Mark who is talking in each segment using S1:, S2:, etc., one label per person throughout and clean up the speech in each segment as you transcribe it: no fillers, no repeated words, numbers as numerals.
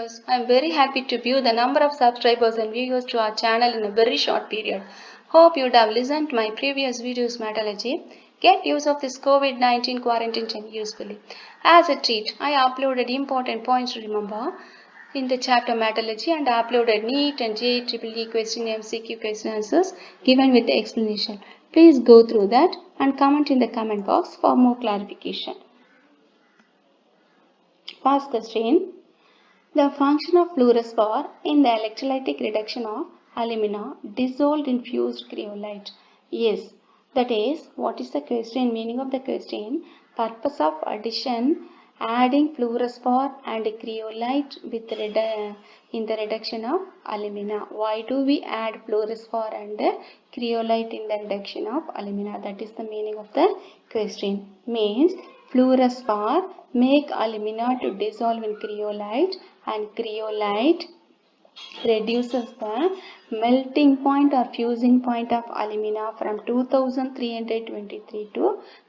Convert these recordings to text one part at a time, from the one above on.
S1: viewers. I am very happy to view the number of subscribers and viewers to our channel in a very short period. Hope you would have listened to my previous videos metallurgy. Get use of this COVID-19 quarantine time usefully. As a treat, I uploaded important points to remember in the chapter metallurgy and uploaded NEET and JEE question MCQ question answers given with the explanation. Please go through that and comment in the comment box for more clarification. First question. The function of fluorospore in the electrolytic reduction of alumina dissolved in fused cryolite. Yes, that is, what is the question? Meaning of the question. Purpose of addition, adding fluorospore and cryolite with in the reduction of alumina. Why do we add fluorospore and cryolite in the reduction of alumina? That is the meaning of the question. Means fluorospore make alumina to dissolve in cryolite and cryolite reduces the melting point or fusing point of alumina from 2323 to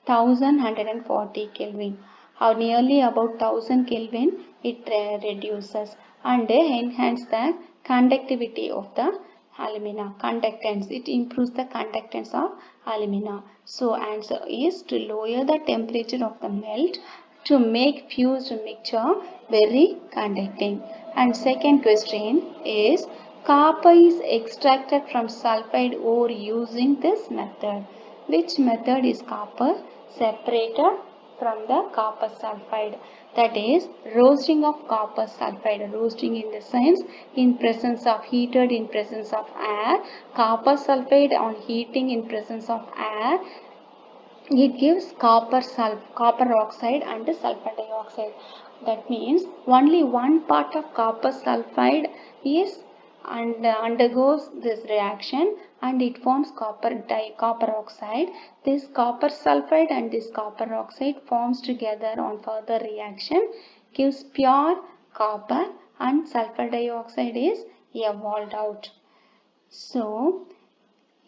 S1: 1140 Kelvin or nearly about 1000 Kelvin it reduces and enhance the conductivity of the alumina conductance. It improves the conductance of alumina. So answer is to lower the temperature of the melt to make fused mixture very conducting. And second question is copper is extracted from sulfide ore using this method. Which method is copper separated from the copper sulfide? That is roasting of copper sulfide. Roasting in the sense in presence of heated in presence of air. Copper sulfide on heating in presence of air. It gives copper oxide and sulfur dioxide. That means only one part of copper sulfide is and undergoes this reaction and it forms copper oxide. This copper sulfide and this copper oxide forms together on further reaction gives pure copper and sulfur dioxide is evolved out. So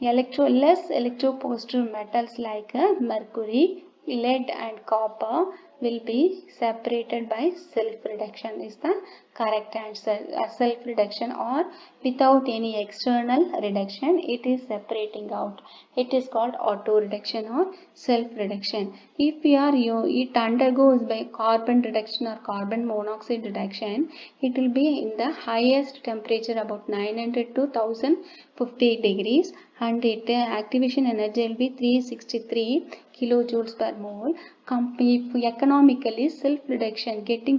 S1: less electropositive metals like mercury, lead and copper will be separated by self-reduction is the correct answer. Self-reduction or without any external reduction it is separating out. It is called auto-reduction or self-reduction. If it undergoes by carbon reduction or carbon monoxide reduction, it will be in the highest temperature about 900 to 1050 degrees and its activation energy will be 363 kilojoules per mole. If economically self-reduction, getting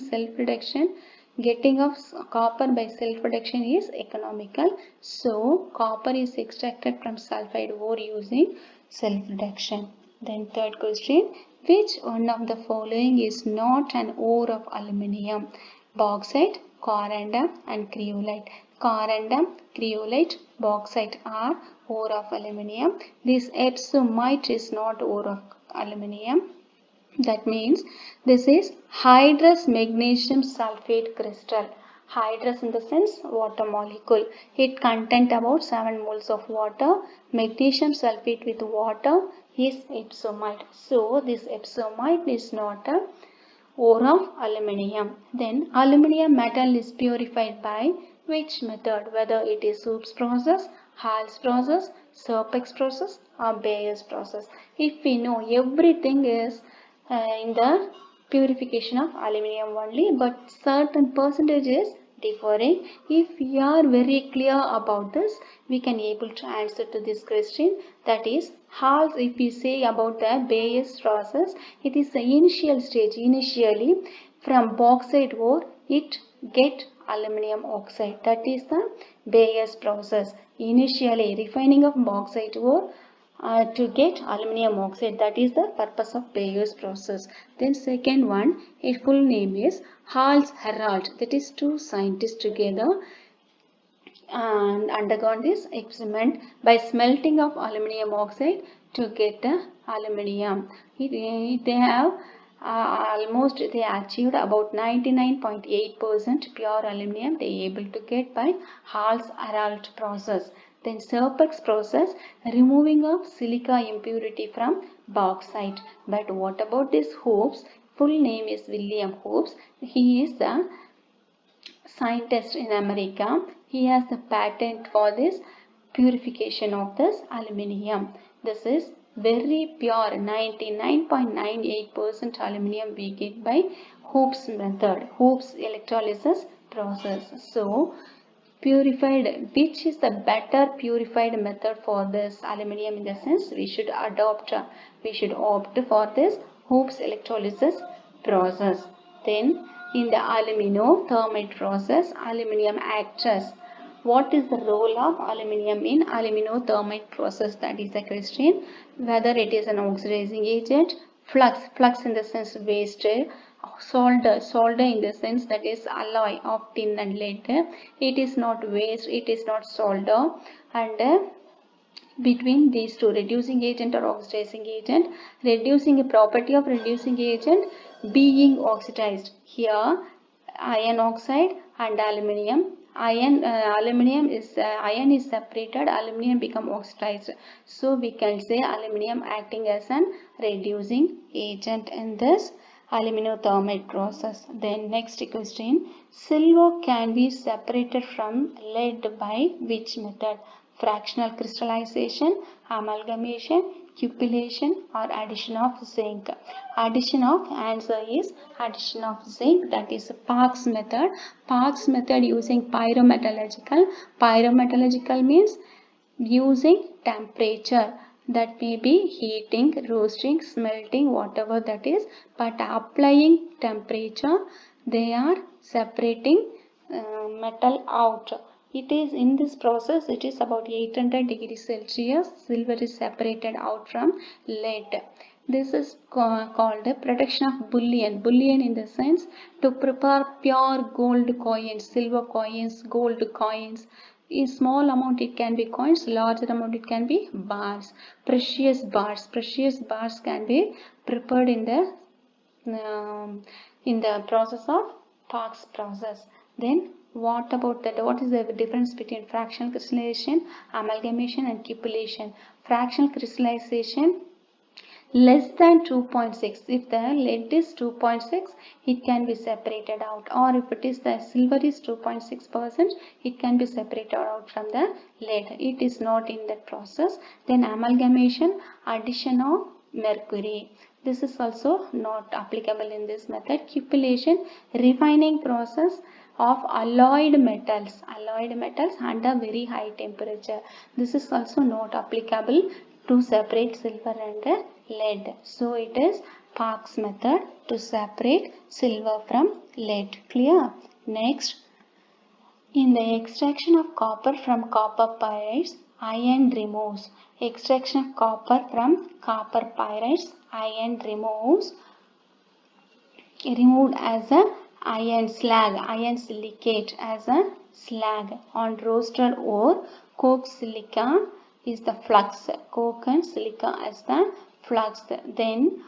S1: of copper by self-reduction is economical. So, copper is extracted from sulfide ore using self-reduction. Then third question, which one of the following is not an ore of aluminium? Bauxite, corundum and cryolite. Corundum, cryolite, bauxite are ore of aluminium. This epsomite is not ore of aluminium. That means this is hydrous magnesium sulfate crystal. Hydrous in the sense water molecule. It contains about 7 moles of water. Magnesium sulfate with water is epsomite. So this epsomite is not a ore of aluminium. Then aluminium metal is purified by which method? Whether it is Soup's process, Hall's process, Serpek's process or Bayer's process. If we know everything is in the purification of aluminium only, but certain percentage is differing. If we are very clear about this, we can able to answer to this question. That is Hall's. If we say about the Bayer's process, it is the initial stage. Initially from bauxite ore it get aluminium oxide. That is the Bayer's process. Initially refining of bauxite ore to get aluminium oxide. That is the purpose of Bayer's process. Then second one, its full name is Hall's Herald. That is two scientists together and undergone this experiment by smelting of aluminium oxide to get the aluminium. They have they achieved about 99.8% pure aluminium they able to get by Hall's Herald process. Then Serpek's process, removing of silica impurity from bauxite. But what about this Hobbes? Full name is William Hobbes. He is the scientist in America. He has the patent for this purification of this aluminium. This is very pure 99.98% aluminium we get by Hope's method, Hope's electrolysis process. So purified, which is the better purified method for this aluminium? In the sense we should opt for this Hope's electrolysis process. Then in the aluminothermate process, aluminium acts as, what is the role of aluminium in aluminothermate process? That is the question. Whether it is an oxidizing agent, flux in the sense waste, solder in the sense that is alloy of tin and lead. It is not waste, it is not solder, and between these two, reducing agent or oxidizing agent, reducing a property of reducing agent being oxidized. Here iron oxide and aluminium, iron is separated, aluminium become oxidized. So we can say aluminium acting as an reducing agent in this aluminothermate process. Then next question, silver can be separated from lead by which method? Fractional crystallization, amalgamation, cupellation, or addition of zinc. Answer is addition of zinc, that is Parkes method. Parkes method using pyrometallurgical. Pyrometallurgical means using temperature, that may be heating, roasting, smelting, whatever that is, but applying temperature they are separating metal out. It is in this process, it is about 800 degrees Celsius, silver is separated out from lead. This is called the production of bullion. Bullion in the sense to prepare pure gold coins, silver coins, gold coins. In small amount it can be coins, larger amount it can be bars, precious bars. Precious bars can be prepared in the process of Parkes process. Then what about that? What is the difference between fractional crystallization, amalgamation, and cupellation? Fractional crystallization less than 2.6. If the lead is 2.6, it can be separated out, or if it is the silver is 2.6%, it can be separated out from the lead. It is not in that process. Then amalgamation, addition of mercury. This is also not applicable in this method. Cupellation, refining process of alloyed metals under very high temperature. This is also not applicable to separate silver and lead. So it is Parkes method to separate silver from lead. Clear? Next, in the extraction of copper from copper pyrites, iron removes. Extraction of copper from copper pyrites, iron removed as a iron slag, iron silicate as a slag. On roasted ore, coke silica is the flux, coke and silica as the flux. Then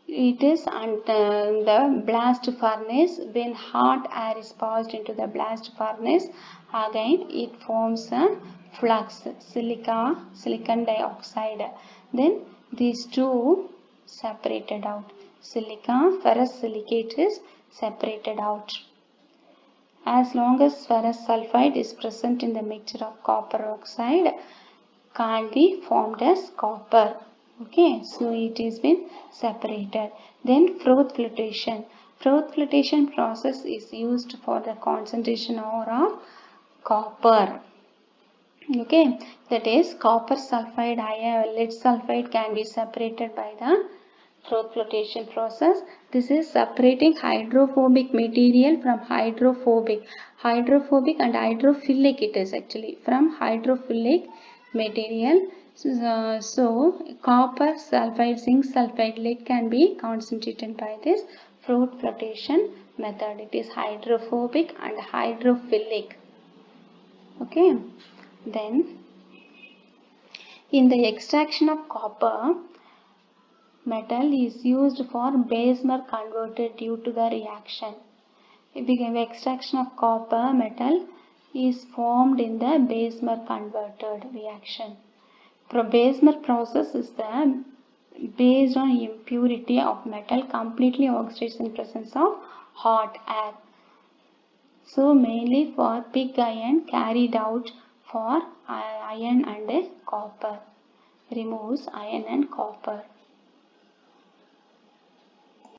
S1: it is under the blast furnace. When hot air is passed into the blast furnace, again it forms a flux, silicon dioxide. Then these two separated out. Silica, ferrous silicate is separated out. As long as ferrous sulfide is present in the mixture of copper oxide, can't be formed as copper. Okay, so it is been separated. Then froth flotation. Froth flotation process is used for the concentration ore of copper. Okay, that is copper sulfide, lead sulfide can be separated by the froth flotation process. This is separating hydrophobic material from hydrophilic and hydrophilic. It is actually from hydrophilic material. So copper sulfide, zinc sulfide, lead can be concentrated by this froth flotation method. It is hydrophobic and hydrophilic. Okay. Then in the extraction of copper, metal is used for Bessemer converter due to the reaction. If we give extraction of copper, metal is formed in the Bessemer converted reaction. Bessemer process is based on impurity of metal completely oxidized in presence of hot air. So mainly for pig iron carried out for iron and copper. Removes iron and copper.